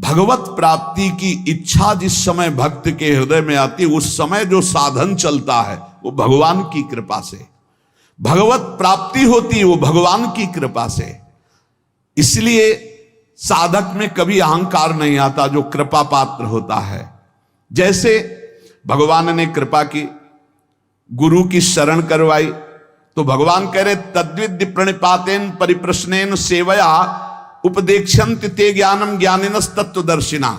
भगवत प्राप्ति की इच्छा जिस समय भक्त के हृदय में आती, उस समय जो साधन चलता है वो भगवान की कृपा से, भगवत प्राप्ति होती है वो भगवान की कृपा से। इसलिए साधक में कभी अहंकार नहीं आता जो कृपा पात्र होता है। जैसे भगवान ने कृपा की, गुरु की शरण करवाई, तो भगवान कह रहे तद्विद्य प्रणिपातेन परिप्रश्नेन सेवया उपदेक्षन्ति ते ज्ञानम ज्ञानिनस तत्वदर्शिना।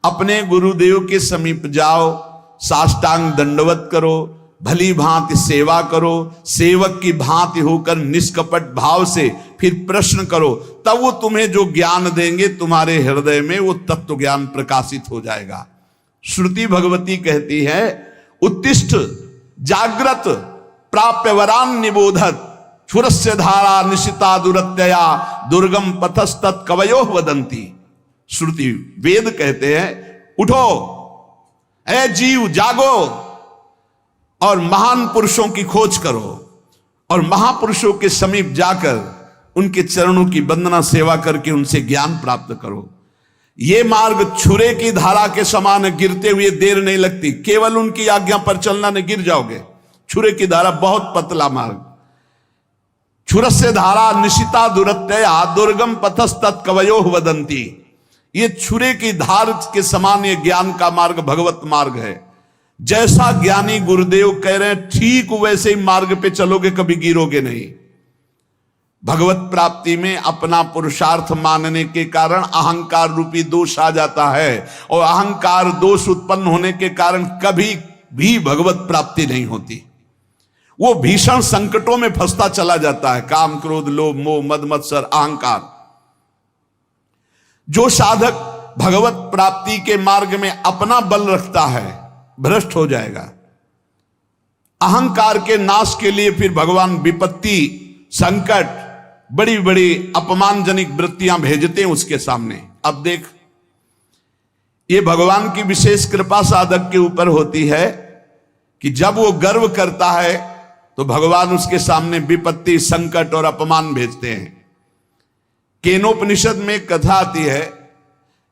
अपने गुरुदेव के समीप जाओ, साष्टांग दंडवत करो, भली भांति सेवा करो, सेवक की भांति होकर निष्कपट भाव से फिर प्रश्न करो, तब वो तुम्हें जो ज्ञान देंगे तुम्हारे हृदय में वो तत्व ज्ञान प्रकाशित हो जाएगा। श्रुति भगवती कहती है उत्तिष्ठ जागृत प्राप्य वरान निबोधत क्षुरस्य धारा निशिता दुरत्यया दुर्गम पथस्तत् कवयो वदंती। श्रुति वेद कहते हैं उठो ऐ जीव, जागो और महान पुरुषों की खोज करो और महापुरुषों के समीप जाकर उनके चरणों की वंदना सेवा करके उनसे ज्ञान प्राप्त करो। ये मार्ग छुरे की धारा के समान, गिरते हुए देर नहीं लगती, केवल उनकी आज्ञा पर चलना नहीं गिर जाओगे। छुरे की धारा बहुत पतला मार्ग, छुरस्य धारा निशिता दुरत्यया दुर्गम पथस्तत् कवयो वदंती। ये छुरे की धार के समान ये ज्ञान का मार्ग भगवत मार्ग है। जैसा ज्ञानी गुरुदेव कह रहे हैं ठीक वैसे ही मार्ग पे चलोगे, कभी गिरोगे नहीं। भगवत प्राप्ति में अपना पुरुषार्थ मानने के कारण अहंकार रूपी दोष आ जाता है, और अहंकार दोष उत्पन्न होने के कारण कभी भी भगवत प्राप्ति नहीं होती। वो भीषण संकटों में फंसता चला जाता है, काम क्रोध लोभ मोह मद मत्सर अहंकार। जो साधक भगवत प्राप्ति के मार्ग में अपना बल रखता है भ्रष्ट हो जाएगा। अहंकार के नाश के लिए फिर भगवान विपत्ति संकट बड़ी बड़ी अपमानजनक वृत्तियां भेजते हैं उसके सामने। अब देख, ये भगवान की विशेष कृपा साधक के ऊपर होती है कि जब वो गर्व करता है तो भगवान उसके सामने विपत्ति संकट और अपमान भेजते हैं। केनोपनिषद में कथा आती है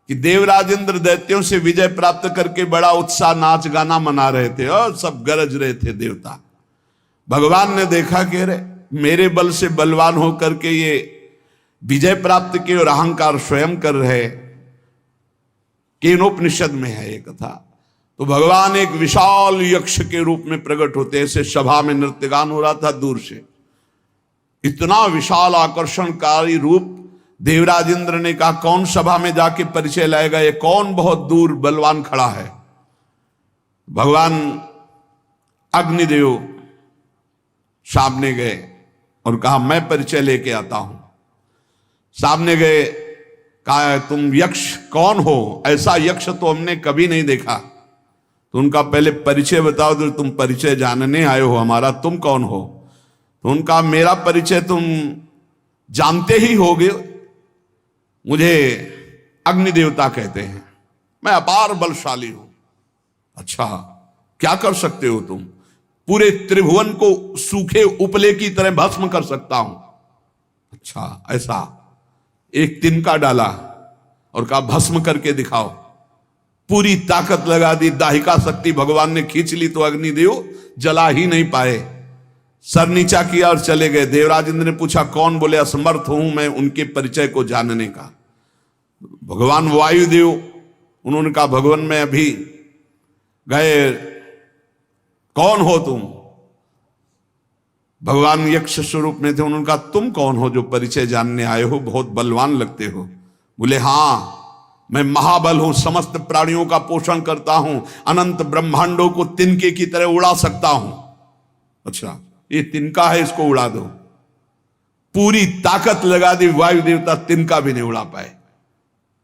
कि देवराज इंद्र दैत्यों से विजय प्राप्त करके बड़ा उत्साह नाच गाना मना रहे थे और सब गरज रहे थे देवता। भगवान ने देखा कि अरे मेरे बल से बलवान होकर के ये विजय प्राप्त किए और अहंकार स्वयं कर रहे। केनोपनिषद में है ये कथा। तो भगवान एक विशाल यक्ष के रूप में प्रकट होते, ऐसे सभा में नृत्यगान हो रहा था दूर से, इतना विशाल आकर्षणकारी रूप। देवराज इंद्र ने कहा कौन सभा में जाके परिचय लाएगा, ये कौन बहुत दूर बलवान खड़ा है। भगवान अग्निदेव सामने गए और कहा मैं परिचय लेके आता हूं। सामने गए, कहा तुम यक्ष कौन हो, ऐसा यक्ष तो हमने कभी नहीं देखा, तो उनका पहले परिचय बताओ। तो तुम परिचय जानने आए हो हमारा, तुम कौन हो? तो उनका मेरा परिचय तुम जानते ही होगे, मुझे अग्नि देवता कहते हैं, मैं अपार बलशाली हूं। अच्छा, क्या कर सकते हो तुम? पूरे त्रिभुवन को सूखे उपले की तरह भस्म कर सकता हूं। अच्छा ऐसा, एक तिनका डाला और कहा भस्म करके दिखाओ। पूरी ताकत लगा दी, दाहिका शक्ति भगवान ने खींच ली तो अग्निदेव जला ही नहीं पाए। सर नीचा किया और चले गए। देवराज इंद्र ने पूछा कौन? बोले असमर्थ हूं मैं उनके परिचय को जानने का। भगवान वायुदेव, उन्होंने कहा भगवान मैं अभी गए, कौन हो तुम? भगवान यक्ष स्वरूप में थे, उन्होंने कहा तुम कौन हो जो परिचय जानने आए हो, बहुत बलवान लगते हो। बोले हाँ मैं महाबल हूं, समस्त प्राणियों का पोषण करता हूं, अनंत ब्रह्मांडों को तिनके की तरह उड़ा सकता हूं। अच्छा ये तिनका है, इसको उड़ा दो। पूरी ताकत लगा दी, वायु देवता तिनका भी नहीं उड़ा पाए।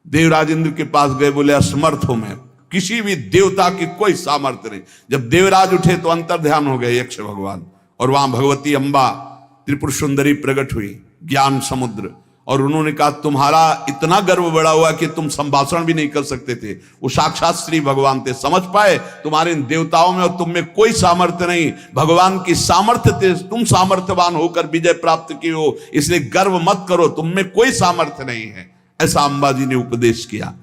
देवराज इंद्र के पास गए, बोले असमर्थ हूं मैं, किसी भी देवता की कोई सामर्थ्य नहीं। जब देवराज उठे तो अंतर ध्यान हो गए यक्ष भगवान, और वहां भगवती अंबा त्रिपुर सुंदरी प्रकट हुई, ज्ञान समुद्र। और उन्होंने कहा तुम्हारा इतना गर्व बड़ा हुआ कि तुम संभाषण भी नहीं कर सकते थे। वो साक्षात श्री भगवान थे, समझ पाए तुम्हारे इन देवताओं में और तुम में कोई सामर्थ्य नहीं, भगवान की सामर्थ्य थे, तुम सामर्थ्यवान होकर विजय प्राप्त किए हो, इसलिए गर्व मत करो, तुम में कोई सामर्थ्य नहीं है। ऐसा अंबाजी ने उपदेश किया।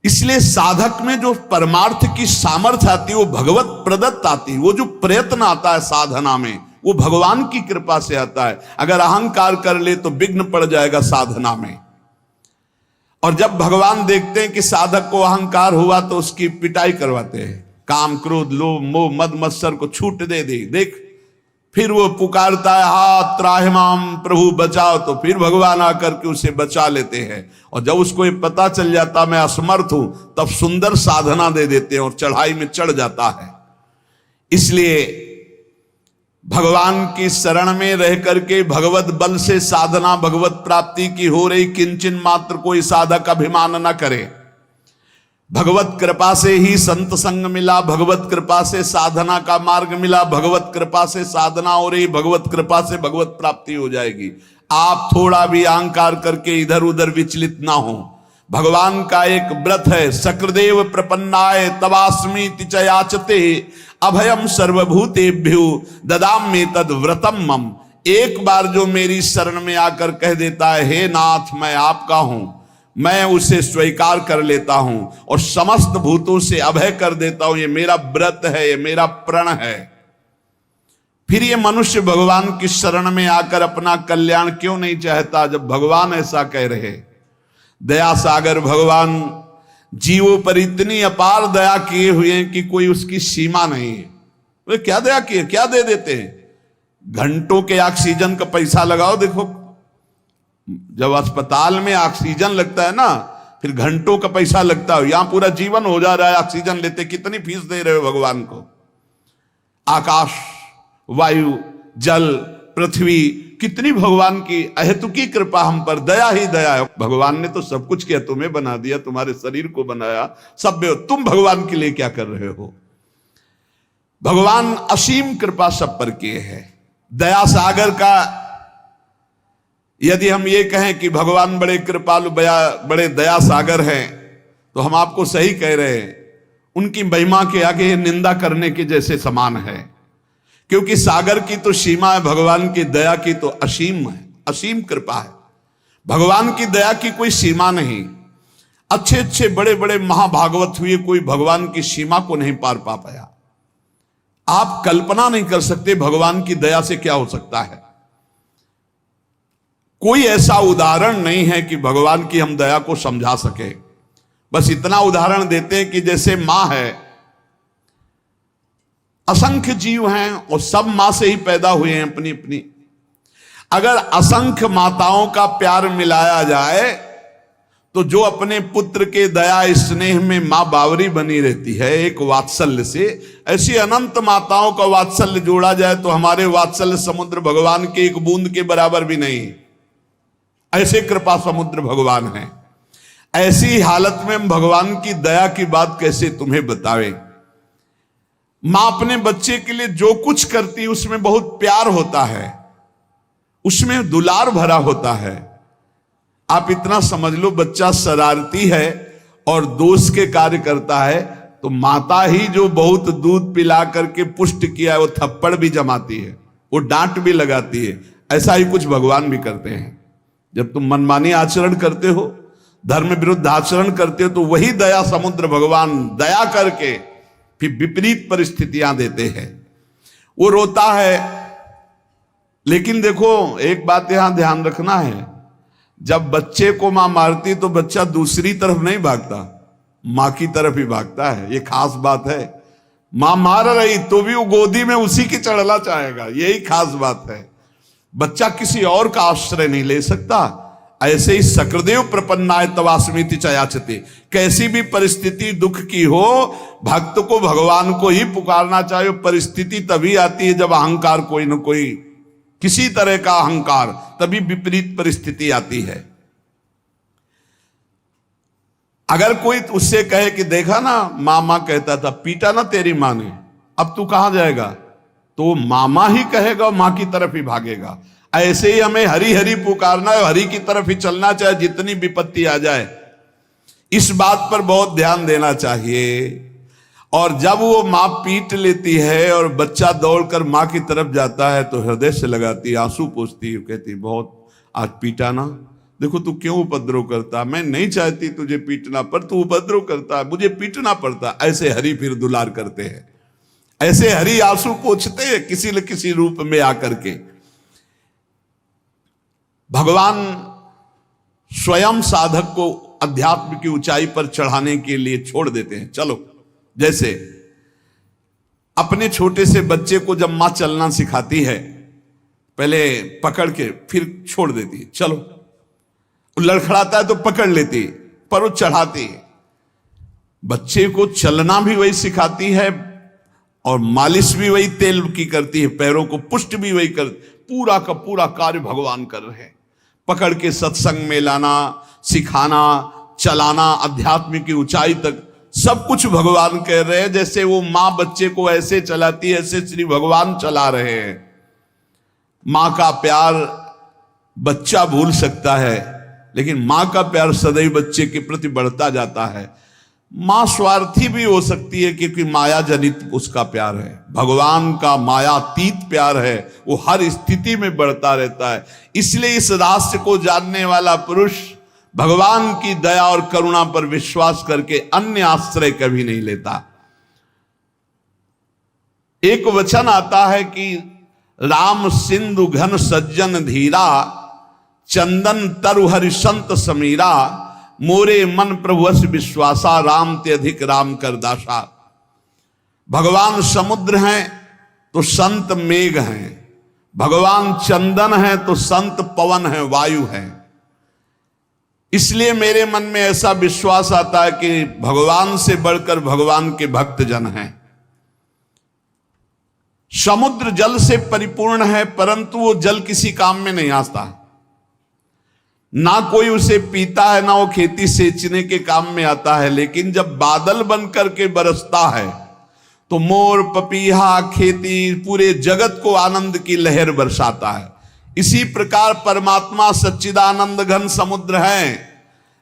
इसलिए साधक में जो परमार्थ की सामर्थ्य आती है वो भगवत प्रदत्त आती है। वो जो प्रयत्न आता है साधना में वो भगवान की कृपा से आता है। अगर अहंकार कर ले तो विघ्न पड़ जाएगा साधना में। और जब भगवान देखते हैं कि साधक को अहंकार हुआ तो उसकी पिटाई करवाते हैं। काम क्रोध लोभ मोह मद मत्सर को छूट दे देख, फिर वो पुकारता है हाथ त्राहिमाम प्रभु बचाओ, तो फिर भगवान आकर के उसे बचा लेते हैं। और जब उसको ये पता चल जाता मैं असमर्थ हूं तब सुंदर साधना दे देते हैं और चढ़ाई में चढ़ जाता है। इसलिए भगवान की शरण में रह करके भगवत बल से साधना भगवत प्राप्ति की हो रही, किंचन मात्र कोई साधक अभिमान न करे। भगवत कृपा से ही संत संग मिला, भगवत कृपा से साधना का मार्ग मिला, भगवत कृपा से साधना हो रही, भगवत कृपा से भगवत प्राप्ति हो जाएगी। आप थोड़ा भी अहंकार करके इधर उधर विचलित ना हो। भगवान का एक व्रत है, सकृदेव प्रपन्नाय तवास्मीति च याचते अभयम सर्वभूतेभ्यो ददाम्ये तद व्रतम मम। एक बार जो मेरी शरण में आकर कह देता है हे नाथ मैं आपका हूं, मैं उसे स्वीकार कर लेता हूं और समस्त भूतों से अभय कर देता हूं। ये मेरा व्रत है, ये मेरा प्रण है। फिर ये मनुष्य भगवान की शरण में आकर अपना कल्याण क्यों नहीं चाहता जब भगवान ऐसा कह रहे। दया सागर भगवान जीवों पर इतनी अपार दया किए हुए हैं कि कोई उसकी सीमा नहीं है। वे क्या दया किए, क्या दे देते हैं। घंटों के ऑक्सीजन का पैसा लगाओ, देखो जब अस्पताल में ऑक्सीजन लगता है ना फिर घंटों का पैसा लगता है। यहां पूरा जीवन हो जा रहा है ऑक्सीजन लेते, कितनी फीस दे रहे हो भगवान को। आकाश वायु जल पृथ्वी, कितनी भगवान की अहेतुकी कृपा हम पर, दया ही दया है। भगवान ने तो सब कुछ किया, तुम्हें बना दिया, तुम्हारे शरीर को बनाया, सब तुम भगवान के लिए क्या कर रहे हो। भगवान असीम कृपा सब पर किए हैं। दया सागर का यदि हम ये कहें कि भगवान बड़े कृपालु बड़े दया सागर हैं तो हम आपको सही कह रहे हैं। उनकी महिमा के आगे निंदा करने के जैसे समान है, क्योंकि सागर की तो सीमा है, भगवान की दया की तो असीम है, असीम कृपा है। भगवान की दया की कोई सीमा नहीं। अच्छे अच्छे बड़े बड़े महाभागवत हुए, कोई भगवान की सीमा को नहीं पार पा पाया। आप कल्पना नहीं कर सकते भगवान की दया से क्या हो सकता है। कोई ऐसा उदाहरण नहीं है कि भगवान की हम दया को समझा सके। बस इतना उदाहरण देते हैं कि जैसे मां है, असंख्य जीव हैं और सब मां से ही पैदा हुए हैं अपनी अपनी। अगर असंख्य माताओं का प्यार मिलाया जाए तो जो अपने पुत्र के दया स्नेह में मां बावरी बनी रहती है एक वात्सल्य से, ऐसी अनंत माताओं का वात्सल्य जोड़ा जाए तो हमारे वात्सल्य समुद्र भगवान के एक बूंद के बराबर भी नहीं। ऐसे कृपा समुद्र भगवान है। ऐसी हालत में हम भगवान की दया की बात कैसे तुम्हें बतावें। मां अपने बच्चे के लिए जो कुछ करती है उसमें बहुत प्यार होता है, उसमें दुलार भरा होता है। आप इतना समझ लो, बच्चा शरारती है और दोष के कार्य करता है तो माता ही जो बहुत दूध पिला करके पुष्ट किया है वो थप्पड़ भी जमाती है, वो डांट भी लगाती है। ऐसा ही कुछ भगवान भी करते हैं। जब तुम मनमानी आचरण करते हो, धर्म विरुद्ध आचरण करते हो, तो वही दया समुद्र भगवान दया करके फिर विपरीत परिस्थितियां देते हैं। वो रोता है, लेकिन देखो एक बात यहां ध्यान रखना है, जब बच्चे को मां मारती तो बच्चा दूसरी तरफ नहीं भागता, मां की तरफ ही भागता है। ये खास बात है। मां मार रही तो भी वो गोदी में उसी की चढ़ना चाहेगा, यही खास बात है। बच्चा किसी और का आश्रय नहीं ले सकता। ऐसे ही सकृदेव प्रपन्नाय तवास्मीति च याचते। कैसी भी परिस्थिति दुख की हो, भक्त को भगवान को ही पुकारना चाहिए। परिस्थिति तभी आती है जब अहंकार कोई न कोई, किसी तरह का अहंकार, तभी विपरीत परिस्थिति आती है। अगर कोई उससे कहे कि देखा ना मामा कहता था, पीटा ना तेरी मां ने, अब तू कहां जाएगा, तो मामा ही कहेगा और मां की तरफ ही भागेगा। ऐसे ही हमें हरि हरि पुकारना है, हरि की तरफ ही चलना चाहिए जितनी विपत्ति आ जाए। इस बात पर बहुत ध्यान देना चाहिए। और जब वो मां पीट लेती है और बच्चा दौड़कर मां की तरफ जाता है तो हृदय से लगाती, आंसू पोंछती, कहती बहुत आज पीटा ना, देखो तू क्यों उपद्रव करता, मैं नहीं चाहती तुझे पीटना पर तू उपद्रव करता, मुझे पीटना पड़ता। ऐसे हरि फिर दुलार करते हैं, ऐसे हरि आंसू पोंछते हैं किसी न किसी रूप में आकर के। भगवान स्वयं साधक को अध्यात्म की ऊंचाई पर चढ़ाने के लिए छोड़ देते हैं। चलो, जैसे अपने छोटे से बच्चे को जब मां चलना सिखाती है, पहले पकड़ के फिर छोड़ देती है, चलो, लड़खड़ाता है तो पकड़ लेती, पर वो चढ़ाती है। बच्चे को चलना भी वही सिखाती है और मालिश भी वही तेल की करती है, पैरों को पुष्ट भी वही कर, पूरा का पूरा कार्य भगवान कर रहे हैं। पकड़ के सत्संग में लाना, सिखाना, चलाना, अध्यात्म की ऊंचाई तक सब कुछ भगवान कह रहे हैं। जैसे वो मां बच्चे को ऐसे चलाती है, ऐसे श्री भगवान चला रहे हैं। मां का प्यार बच्चा भूल सकता है, लेकिन मां का प्यार सदैव बच्चे के प्रति बढ़ता जाता है। मां स्वार्थी भी हो सकती है क्योंकि माया जनित उसका प्यार है। भगवान का मायातीत प्यार है, वो हर स्थिति में बढ़ता रहता है। इसलिए इस रहस्य को जानने वाला पुरुष भगवान की दया और करुणा पर विश्वास करके अन्य आश्रय कभी नहीं लेता। एक वचन आता है कि राम सिंधु घन सज्जन धीरा, चंदन तरु हरि संत समीरा, मोरे मन प्रभु अस विश्वासा, राम ते अधिक राम कर दासा। भगवान समुद्र हैं तो संत मेघ हैं, भगवान चंदन है तो संत पवन है, वायु है। इसलिए मेरे मन में ऐसा विश्वास आता है कि भगवान से बढ़कर भगवान के भक्त जन हैं। समुद्र जल से परिपूर्ण है, परंतु वो जल किसी काम में नहीं आता, ना कोई उसे पीता है, ना वो खेती सींचने के काम में आता है। लेकिन जब बादल बनकर के बरसता है तो मोर, पपीहा, खेती, पूरे जगत को आनंद की लहर बरसाता है। इसी प्रकार परमात्मा सच्चिदानंद घन समुद्र है,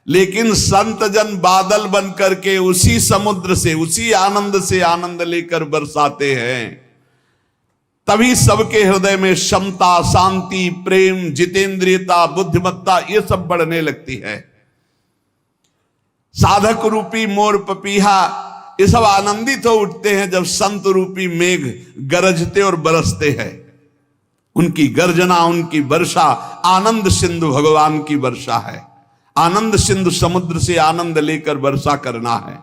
लेकिन संत जन बादल बनकर के उसी समुद्र से, उसी आनंद से आनंद लेकर बरसाते हैं। तभी सबके हृदय में क्षमता, शांति, प्रेम, जितेंद्रियता, बुद्धिमत्ता ये सब बढ़ने लगती है। साधक रूपी मोर, पपीहा ये सब आनंदित हो उठते हैं जब संत रूपी मेघ गरजते और बरसते हैं। उनकी गर्जना, उनकी वर्षा आनंद सिंधु भगवान की वर्षा है। आनंद सिंधु समुद्र से आनंद लेकर वर्षा करना है।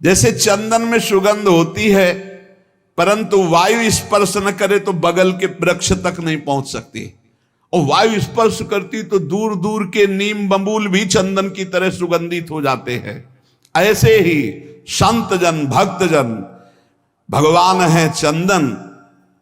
जैसे चंदन में सुगंध होती है, परंतु वायु स्पर्श न करे तो बगल के वृक्ष तक नहीं पहुंच सकती, और वायु स्पर्श करती तो दूर दूर के नीम बबूल भी चंदन की तरह सुगंधित हो जाते हैं। ऐसे ही संत जन, भक्त जन, भगवान है चंदन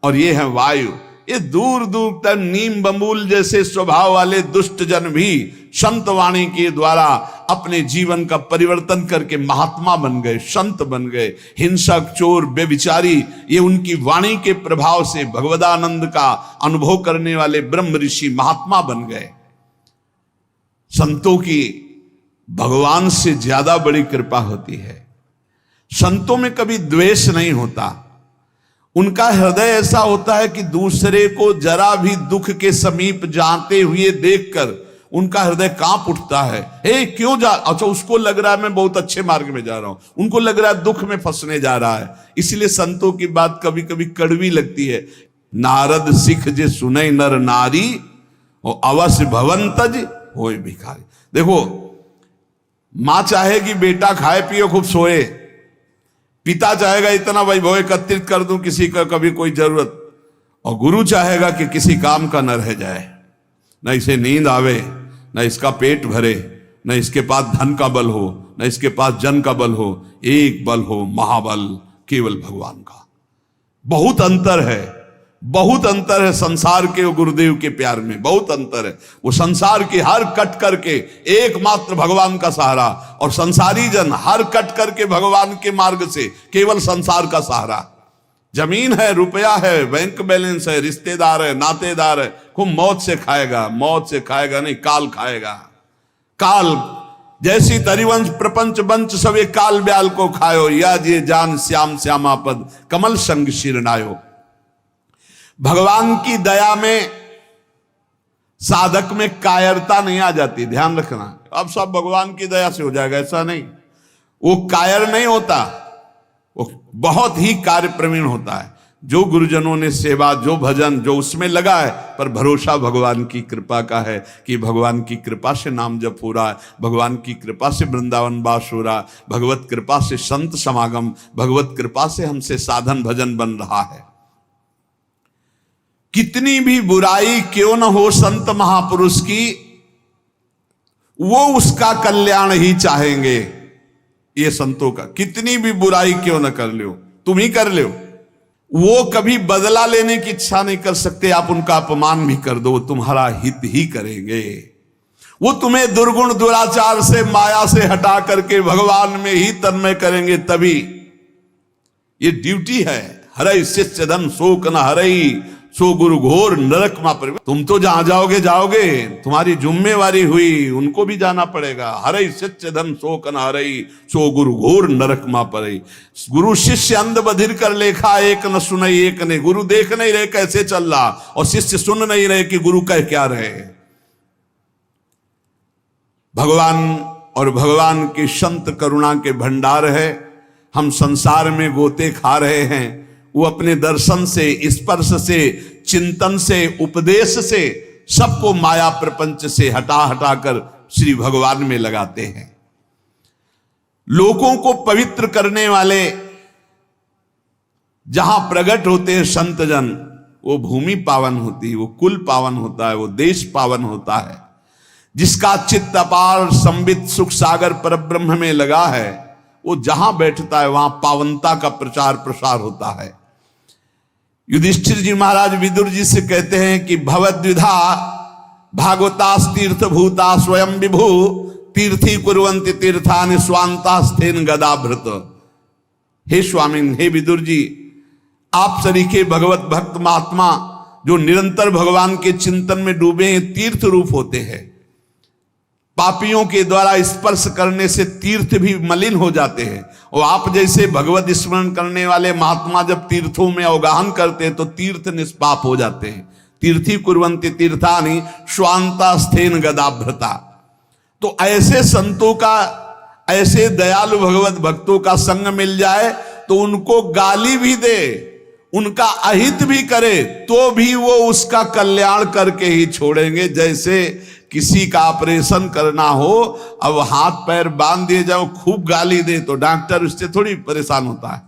और ये है वायु। ये दूर दूर तक नीम बबूल जैसे स्वभाव वाले दुष्ट जन भी संत वाणी के द्वारा अपने जीवन का परिवर्तन करके महात्मा बन गए, संत बन गए। हिंसक, चोर, बेविचारी ये उनकी वाणी के प्रभाव से भगवदानंद का अनुभव करने वाले ब्रह्म ऋषि महात्मा बन गए। संतों की भगवान से ज्यादा बड़ी कृपा होती है। संतों में कभी द्वेष नहीं होता। उनका हृदय ऐसा होता है कि दूसरे को जरा भी दुख के समीप जाते हुए देखकर उनका हृदय कांप उठता है। हे क्यों जा, अच्छा उसको लग रहा है मैं बहुत अच्छे मार्ग में जा रहा हूं, उनको लग रहा है दुख में फंसने जा रहा है। इसलिए संतों की बात कभी कभी कड़वी लगती है। नारद सिख जे सुने नर नारी, और अवश्य भवंतज होए भिखारी। देखो, मां चाहेगी बेटा खाए पिए खूब सोए, पिता चाहेगा इतना वैभव एकत्रित कर दूं किसी का कभी कोई जरूरत, और गुरु चाहेगा कि किसी काम का न रह जाए, न इसे नींद आवे, न इसका पेट भरे, न इसके पास धन का बल हो, न इसके पास जन का बल हो। एक बल हो महाबल, केवल भगवान का। बहुत अंतर है, बहुत अंतर है संसार के और गुरुदेव के प्यार में, बहुत अंतर है। वो संसार के हर कट करके एकमात्र भगवान का सहारा, और संसारी जन हर कट करके भगवान के मार्ग से केवल संसार का सहारा। जमीन है, रुपया है, बैंक बैलेंस है, रिश्तेदार है, नातेदार है, खूब मौत से खाएगा, मौत से खाएगा नहीं, काल खाएगा। काल जैसी तरिवंश प्रपंच बंच सवे काल ब्याल को खायो, या जे जान श्याम श्यामा पद कमल संग शिरनायो। भगवान की दया में साधक में कायरता नहीं आ जाती, ध्यान रखना। अब सब भगवान की दया से हो जाएगा ऐसा नहीं, वो कायर नहीं होता, वो बहुत ही कार्य प्रवीण होता है। जो गुरुजनों ने सेवा, जो भजन, जो उसमें लगा है, पर भरोसा भगवान की कृपा का है कि भगवान की कृपा से नाम जप हो रहा है, भगवान की कृपा से वृंदावन वास हो रहा, भगवत कृपा से संत समागम, भगवत कृपा से हमसे साधन भजन बन रहा है। कितनी भी बुराई क्यों न हो संत महापुरुष की, वो उसका कल्याण ही चाहेंगे। ये संतों का, कितनी भी बुराई क्यों न कर लो, तुम ही कर लो, वो कभी बदला लेने की इच्छा नहीं कर सकते। आप उनका अपमान भी कर दो, वो तुम्हारा हित ही करेंगे। वो तुम्हें दुर्गुण दुराचार से, माया से हटा करके भगवान में ही तन्मय करेंगे, तभी। ये ड्यूटी है। हरई शिष्य धन शोक न हरई, सो गुरु घोर नरक मा पर। तुम तो जहां जाओगे जाओगे, तुम्हारी जिम्मेवारी हुई, उनको भी जाना पड़ेगा। हरई शिष्य धन शोक न हरई, सो गुरु घोर नरक मा पर। गुरु शिष्य अंध बधिर कर लेखा, एक न सुनई एक ने। गुरु देख नहीं रहे कैसे चल रहा, और शिष्य सुन नहीं रहे कि गुरु कह क्या रहे। भगवान और भगवान की संत करुणा के भंडार है। हम संसार में गोते खा रहे हैं, वो अपने दर्शन से, स्पर्श से, चिंतन से, उपदेश से सबको माया प्रपंच से हटा हटा कर श्री भगवान में लगाते हैं। लोगों को पवित्र करने वाले जहां प्रकट होते हैं संत जन, वो भूमि पावन होती है, वो कुल पावन होता है, वो देश पावन होता है। जिसका चित्त अपार संबित सुख सागर परब्रह्म में लगा है, वो जहां बैठता है वहां पावनता का प्रचार प्रसार होता है। युधिष्ठिर जी महाराज विदुर जी से कहते हैं कि भवद्विधा भागवतास तीर्थ भूता स्वयं विभु, तीर्थी कुर्वन्ति तीर्थानि स्वांतास्थेन गदाभृत। हे स्वामिन, हे विदुर जी, आप सरीखे भगवत भक्त महात्मा जो निरंतर भगवान के चिंतन में डूबे हैं, तीर्थ रूप होते हैं। पापियों के द्वारा स्पर्श करने से तीर्थ भी मलिन हो जाते हैं, और आप जैसे भगवत स्मरण करने वाले महात्मा जब तीर्थों में अवगाहन करते हैं तो तीर्थ निष्पाप हो जाते हैं। तीर्थी कुर्वन्ति तीर्थानि स्वांतास्थेन गदाभृता। तो ऐसे संतों का, ऐसे दयालु भगवत भक्तों का संग मिल जाए तो उनको गाली भी दे, उनका अहित भी करे, तो भी वो उसका कल्याण करके ही छोड़ेंगे। जैसे किसी का ऑपरेशन करना हो, अब हाथ पैर बांध दिए जाओ, खूब गाली दे तो डॉक्टर उससे थोड़ी परेशान होता है।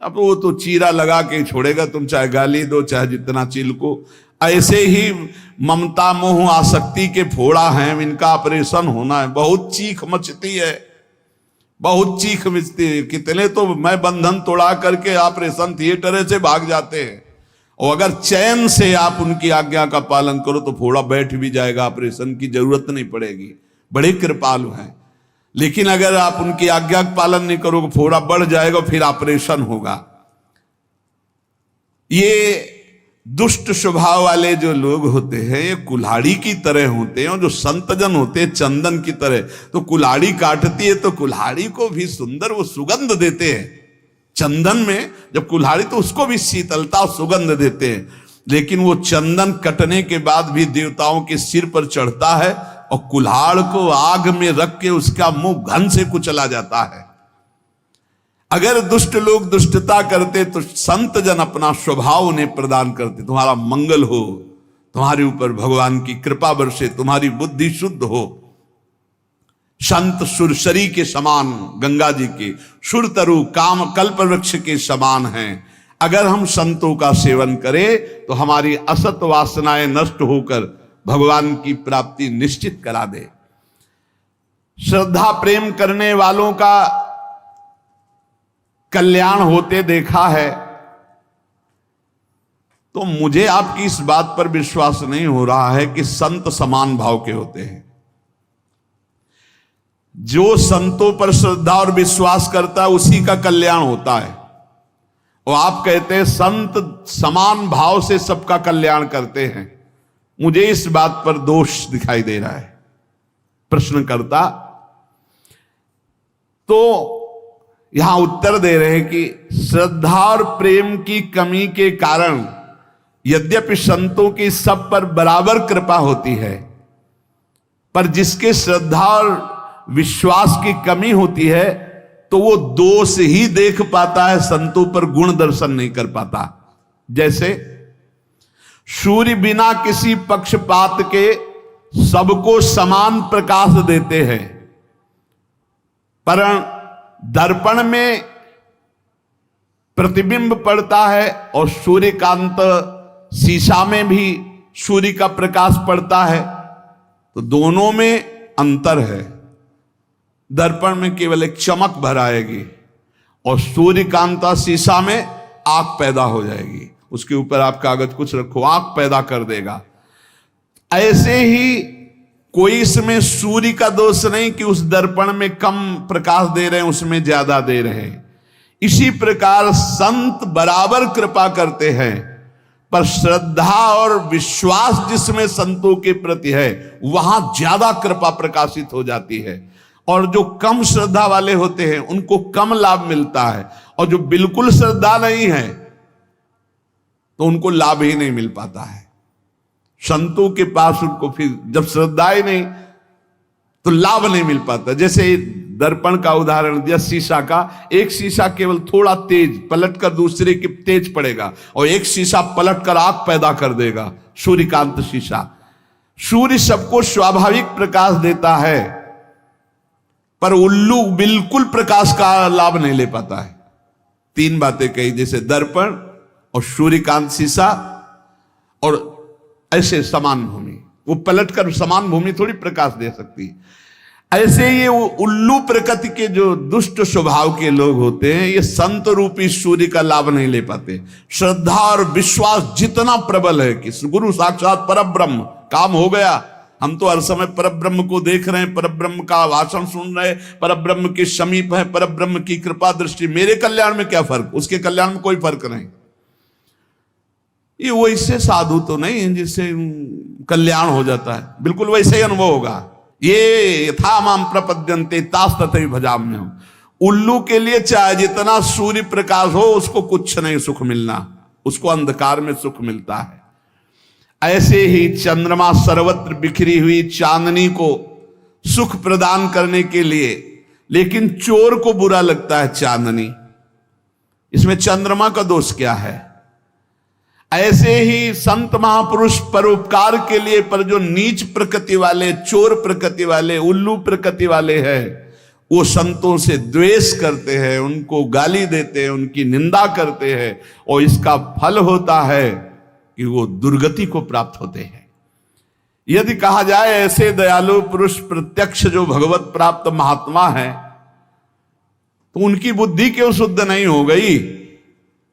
अब वो तो चीरा लगा के छोड़ेगा, तुम चाहे गाली दो चाहे जितना चिल्को। ऐसे ही ममता मोह आसक्ति के फोड़ा हैं, इनका ऑपरेशन होना है। बहुत चीख मचती है, बहुत चीख मचती है। कितने तो मैं बंधन तोड़ा करके ऑपरेशन थिएटर से भाग जाते हैं, और अगर चैन से आप उनकी आज्ञा का पालन करो तो फोड़ा बैठ भी जाएगा, ऑपरेशन की जरूरत नहीं पड़ेगी। बड़े कृपालु हैं। लेकिन अगर आप उनकी आज्ञा का पालन नहीं करोगे, फोड़ा बढ़ जाएगा, फिर ऑपरेशन होगा। ये दुष्ट स्वभाव वाले जो लोग होते हैं, ये कुल्हाड़ी की तरह होते हैं, और जो संतजन होते हैं चंदन की तरह। तो कुल्हाड़ी काटती है तो कुल्हाड़ी को भी सुंदर वो सुगंध देते हैं। चंदन में जब कुल्हाड़ी, तो उसको भी शीतलता और सुगंध देते हैं। लेकिन वो चंदन कटने के बाद भी देवताओं के सिर पर चढ़ता है, और कुल्हाड़ को आग में रख के उसका मुंह घन से कुचला जाता है। अगर दुष्ट लोग दुष्टता करते तो संत जन अपना स्वभाव उन्हें प्रदान करते। तुम्हारा मंगल हो, तुम्हारे ऊपर भगवान की कृपा बरसे, तुम्हारी बुद्धि शुद्ध हो। संत सुरसरी के समान, गंगा जी के सुरतरु काम कल्प वृक्ष के समान हैं। अगर हम संतों का सेवन करें तो हमारी असत वासनाएं नष्ट होकर भगवान की प्राप्ति निश्चित करा दे। श्रद्धा प्रेम करने वालों का कल्याण होते देखा है, तो मुझे आपकी इस बात पर विश्वास नहीं हो रहा है कि संत समान भाव के होते हैं। जो संतों पर श्रद्धा और विश्वास करता है उसी का कल्याण होता है। और आप कहते हैं संत समान भाव से सबका कल्याण करते हैं। मुझे इस बात पर दोष दिखाई दे रहा है। प्रश्नकर्ता तो यहां उत्तर दे रहे हैं कि श्रद्धा और प्रेम की कमी के कारण यद्यपि संतों की सब पर बराबर कृपा होती है, पर जिसके श्रद्धा और विश्वास की कमी होती है तो वो दोष ही देख पाता है, संतों पर गुण दर्शन नहीं कर पाता। जैसे सूर्य बिना किसी पक्षपात के सबको समान प्रकाश देते हैं, पर दर्पण में प्रतिबिंब पड़ता है और सूर्यकांत शीशा में भी सूर्य का प्रकाश पड़ता है, तो दोनों में अंतर है। दर्पण में केवल एक चमक भर आएगी और सूर्यकांता शीशा में आग पैदा हो जाएगी। उसके ऊपर आप कागज कुछ रखो, आग पैदा कर देगा। ऐसे ही कोई इसमें सूर्य का दोष नहीं कि उस दर्पण में कम प्रकाश दे रहे हैं, उसमें ज्यादा दे रहे हैं। इसी प्रकार संत बराबर कृपा करते हैं, पर श्रद्धा और विश्वास जिसमें संतों के प्रति है वहां ज्यादा कृपा प्रकाशित हो जाती है, और जो कम श्रद्धा वाले होते हैं उनको कम लाभ मिलता है, और जो बिल्कुल श्रद्धा नहीं है तो उनको लाभ ही नहीं मिल पाता है। संतों के पास उनको फिर जब श्रद्धा ही नहीं तो लाभ नहीं मिल पाता। जैसे दर्पण का उदाहरण दिया, शीशा का, एक शीशा केवल थोड़ा तेज पलटकर दूसरे के तेज पड़ेगा, और एक शीशा पलटकर आग पैदा कर देगा, सूर्यकांत शीशा। सूर्य सबको स्वाभाविक प्रकाश देता है, पर उल्लू बिल्कुल प्रकाश का लाभ नहीं ले पाता है। तीन बातें कही, जैसे दर्पण और सूर्यकांत शीशा और ऐसे समान भूमि, वो पलटकर समान भूमि थोड़ी प्रकाश दे सकती है। ऐसे ये उल्लू प्रकृति के जो दुष्ट स्वभाव के लोग होते हैं, ये संत रूपी सूर्य का लाभ नहीं ले पाते। श्रद्धा और विश्वास जितना प्रबल है कि गुरु साक्षात परब्रह्म, काम हो गया, हम तो हर समय परब्रह्म को देख रहे हैं, परब्रह्म का भाषण सुन रहे हैं, परब्रह्म के समीप है, परब्रह्म की कृपा दृष्टि, मेरे कल्याण में क्या फर्क, उसके कल्याण में कोई फर्क नहीं। ये वैसे साधु तो नहीं है जिससे कल्याण हो जाता है, बिल्कुल वैसे ही अनुभव होगा। ये यथा माम प्रपद्यन्ते तास तथैव भजाम्यहम्। उल्लू के लिए चाहे जितना सूर्य प्रकाश हो उसको कुछ नहीं सुख मिलना, उसको अंधकार में सुख मिलता है। ऐसे ही चंद्रमा सर्वत्र बिखरी हुई चांदनी को सुख प्रदान करने के लिए, लेकिन चोर को बुरा लगता है चांदनी, इसमें चंद्रमा का दोष क्या है? ऐसे ही संत महापुरुष परोपकार के लिए, पर जो नीच प्रकृति वाले, चोर प्रकृति वाले, उल्लू प्रकृति वाले हैं, वो संतों से द्वेष करते हैं, उनको गाली देते हैं, उनकी निंदा करते हैं, और इसका फल होता है कि वो दुर्गति को प्राप्त होते हैं। यदि कहा जाए ऐसे दयालु पुरुष प्रत्यक्ष जो भगवत प्राप्त महात्मा है, तो उनकी बुद्धि क्यों शुद्ध नहीं हो गई?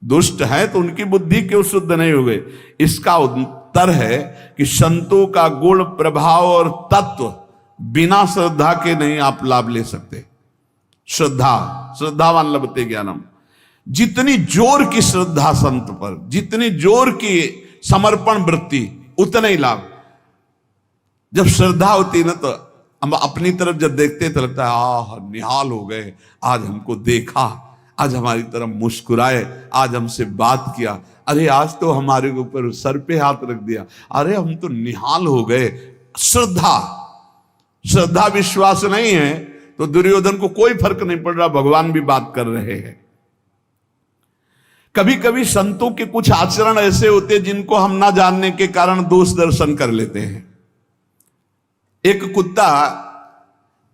दुष्ट है तो उनकी बुद्धि क्यों शुद्ध नहीं हो गई? इसका उत्तर है कि संतों का गुण, प्रभाव और तत्व बिना श्रद्धा के नहीं आप लाभ ले सकते। श्रद्धावान लभते ज्ञानम। जितनी जोर की श्रद्धा संत पर, जितनी जोर की समर्पण वृत्ति, उतना ही लाभ। जब श्रद्धा होती ना तो हम अपनी तरफ जब देखते तो लगता है आह निहाल हो गए, आज हमको देखा, आज हमारी तरफ मुस्कुराए, आज हमसे बात किया, अरे आज तो हमारे ऊपर सर पे हाथ रख दिया, अरे हम तो निहाल हो गए। श्रद्धा विश्वास नहीं है तो दुर्योधन को कोई फर्क नहीं पड़ रहा, भगवान भी बात कर रहे हैं। कभी कभी संतों के कुछ आचरण ऐसे होते हैं जिनको हम ना जानने के कारण दोष दर्शन कर लेते हैं। एक कुत्ता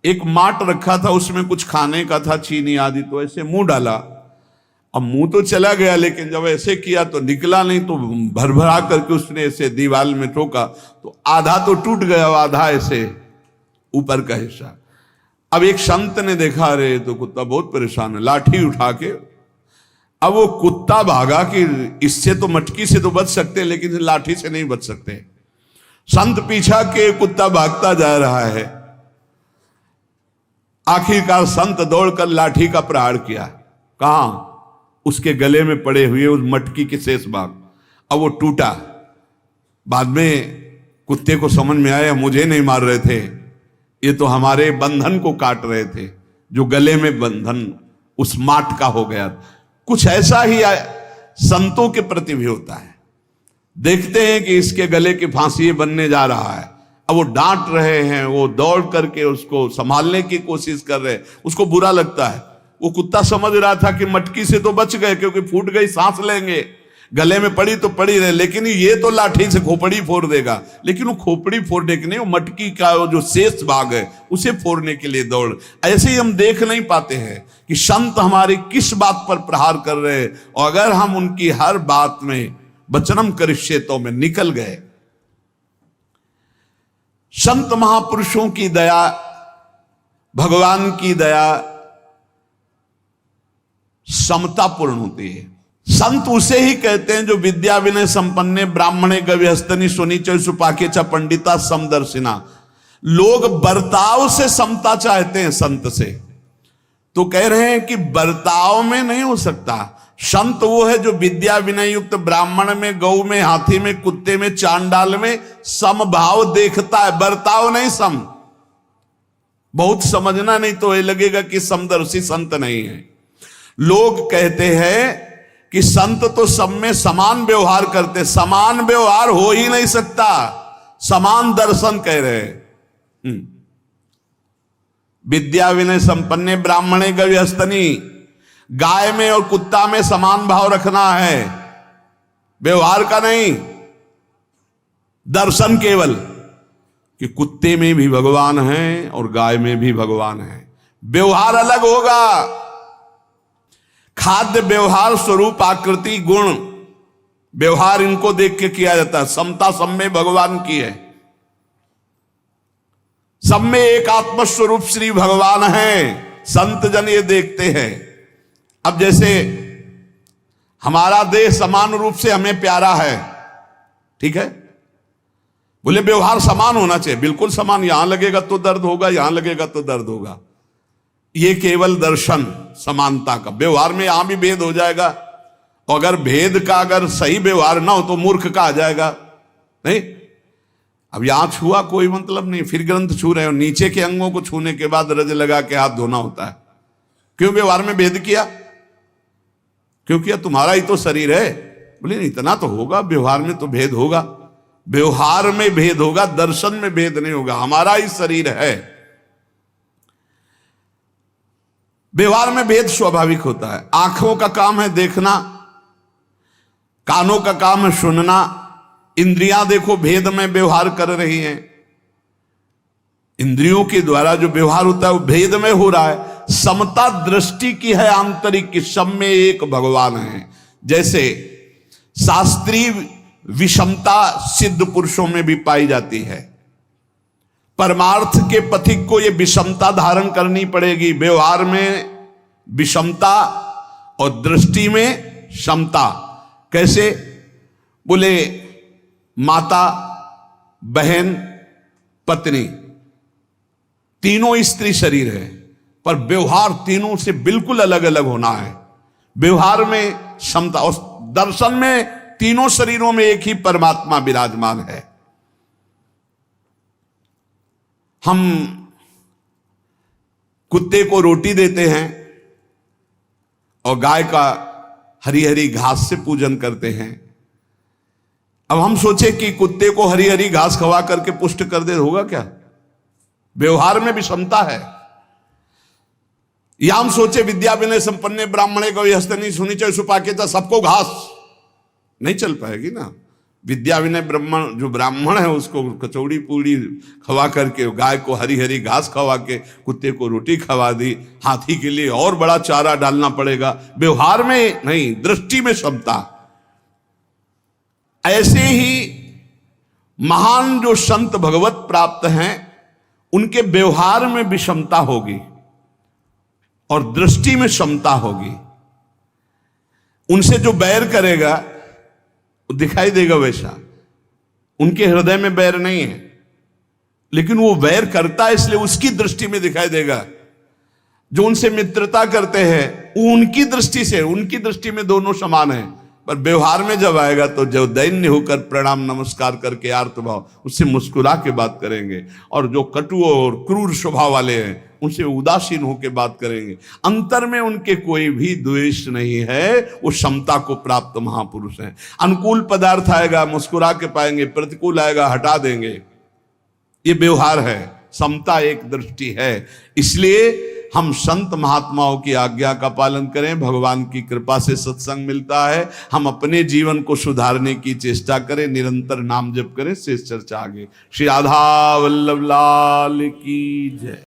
एक माट रखा था, उसमें कुछ खाने का था, चीनी आदि, तो ऐसे मुंह डाला। अब मुंह तो चला गया, लेकिन जब ऐसे किया तो निकला नहीं, तो भरभरा करके उसने ऐसे दीवार में ठोका, तो आधा तो टूट गया, आधा ऐसे ऊपर का हिस्सा। अब एक संत ने देखा, अरे तो कुत्ता बहुत परेशान है, लाठी उठा के, अब वो कुत्ता भागा कि इससे तो मटकी से तो बच सकते, लेकिन लाठी से नहीं बच सकते। संत पीछा के कुत्ता भागता जा रहा है, आखिरकार संत दौड़कर लाठी का प्रहार किया। कहां? उसके गले में पड़े हुए उस मटकी के शेष भाग। अब वो टूटा। बाद में कुत्ते को समझ में आया मुझे नहीं मार रहे थे, ये तो हमारे बंधन को काट रहे थे, जो गले में बंधन उस माट का हो गया। कुछ ऐसा ही संतों के प्रति भी होता है। देखते हैं कि इसके गले की फांसी बनने जा रहा है। अब वो डांट रहे हैं, वो दौड़ करके उसको संभालने की कोशिश कर रहे हैं, उसको बुरा लगता है। वो कुत्ता समझ रहा था कि मटकी से तो बच गए, क्योंकि फूट गई सांस लेंगे, गले में पड़ी तो पड़ी रहे, लेकिन ये तो लाठी से खोपड़ी फोड़ देगा। लेकिन वो खोपड़ी फोड़ने के नहीं, वो मटकी का वो जो शेष भाग है उसे फोड़ने के लिए दौड़। ऐसे ही हम देख नहीं पाते हैं कि संत हमारी किस बात पर प्रहार कर रहे हैं, और अगर हम उनकी हर बात में वचनम करिष्येतो में निकल गए। संत महापुरुषों की दया, भगवान की दया समतापूर्ण होती है। संत उसे ही कहते हैं जो विद्या विनय संपन्ने ब्राह्मणे गव्यस्तनी सुनीच सुपाके च पंडिता समदर्शिना। लोग बर्ताव से समता चाहते हैं संत से, तो कह रहे हैं कि बर्ताव में नहीं हो सकता। संत वो है जो विद्या विनय युक्त ब्राह्मण में, गौ में, हाथी में, कुत्ते में, चांडाल में समभाव देखता है, बर्ताव नहीं सम। बहुत समझना नहीं तो ये लगेगा कि समदर्शी संत नहीं है। लोग कहते हैं कि संत तो सब में समान व्यवहार करते, समान व्यवहार हो ही नहीं सकता, समान दर्शन कह रहे हैं। विद्या विनय संपन्ने ब्राह्मणे गव्यस्तनी, गाय में और कुत्ता में समान भाव रखना है, व्यवहार का नहीं, दर्शन केवल कि कुत्ते में भी भगवान है और गाय में भी भगवान है। व्यवहार अलग होगा, खाद्य व्यवहार स्वरूप आकृति गुण व्यवहार इनको देख के किया जाता है। समता सब में भगवान की है, सब में एक आत्मस्वरूप श्री भगवान है, संत जन ये देखते हैं। अब जैसे हमारा देह समान रूप से हमें प्यारा है, ठीक है, बोले व्यवहार समान होना चाहिए, बिल्कुल समान, यहां लगेगा तो दर्द होगा, यहां लगेगा तो दर्द होगा। ये केवल दर्शन समानता का, व्यवहार में यहां भी भेद हो जाएगा, और अगर भेद का अगर सही व्यवहार ना हो तो मूर्ख का आ जाएगा। नहीं, अब यहां छुआ कोई मतलब नहीं, फिर ग्रंथ छू रहे हो, नीचे के अंगों को छूने के बाद रज लगा के हाथ धोना होता है। क्यों व्यवहार में भेद किया? क्यों किया? तुम्हारा ही तो शरीर है। बोले इतना तो होगा, व्यवहार में तो भेद होगा, व्यवहार में भेद होगा, दर्शन में भेद नहीं होगा, हमारा ही शरीर है। व्यवहार में भेद स्वाभाविक होता है। आंखों का काम है देखना, कानों का काम है सुनना, इंद्रियां देखो भेद में व्यवहार कर रही हैं। इंद्रियों के द्वारा जो व्यवहार होता है वो भेद में हो रहा है। समता दृष्टि की है आंतरिक की, सब में एक भगवान है। जैसे शास्त्रीय विषमता सिद्ध पुरुषों में भी पाई जाती है, परमार्थ के पथिक को यह विषमता धारण करनी पड़ेगी। व्यवहार में विषमता और दृष्टि में समता। कैसे? बोले माता, बहन, पत्नी, तीनों स्त्री शरीर है, पर व्यवहार तीनों से बिल्कुल अलग अलग होना है। व्यवहार में समता और दर्शन में तीनों शरीरों में एक ही परमात्मा विराजमान है। हम कुत्ते को रोटी देते हैं और गाय का हरी हरी घास से पूजन करते हैं। अब हम सोचे कि कुत्ते को हरी हरी घास खवा करके पुष्ट कर दे, होगा क्या? व्यवहार में भी क्षमता है। या हम सोचे विद्या विनय संपन्ने ब्राह्मणे को हस्तनी सुनीच सुपाके, सबको घास नहीं चल पाएगी ना। विद्या विनय ब्राह्मण जो ब्राह्मण है उसको कचौड़ी पूड़ी खवा करके, गाय को हरी हरी घास खवा के, कुत्ते को रोटी खवा दी, हाथी के लिए और बड़ा चारा डालना पड़ेगा। व्यवहार में नहीं, दृष्टि में क्षमता। ऐसे ही महान जो संत भगवत प्राप्त हैं उनके व्यवहार में भी क्षमता होगी और दृष्टि में क्षमता होगी। उनसे जो बैर करेगा दिखाई देगा वैसा। उनके हृदय में बैर नहीं है, लेकिन वो बैर करता है इसलिए उसकी दृष्टि में दिखाई देगा। जो उनसे मित्रता करते हैं वो उनकी दृष्टि से, उनकी दृष्टि में दोनों समान है, पर व्यवहार में जब आएगा तो जो दैन्य होकर प्रणाम नमस्कार करके आर्त भाव उससे मुस्कुरा के बात करेंगे, और जो कटु और क्रूर स्वभाव वाले हैं उनसे उदासीन होकर बात करेंगे, अंतर में उनके कोई भी द्वेष नहीं है, वो समता को प्राप्त महापुरुष हैं। अनुकूल पदार्थ आएगा मुस्कुरा के पाएंगे, प्रतिकूल आएगा हटा देंगे, ये व्यवहार है, समता एक दृष्टि है। इसलिए हम संत महात्माओं की आज्ञा का पालन करें, भगवान की कृपा से सत्संग मिलता है। हम अपने जीवन को सुधारने की चेष्टा करें, निरंतर नाम जप करें। शेष चर्चा आगे। श्री राधा वल्लभ लाल की जय।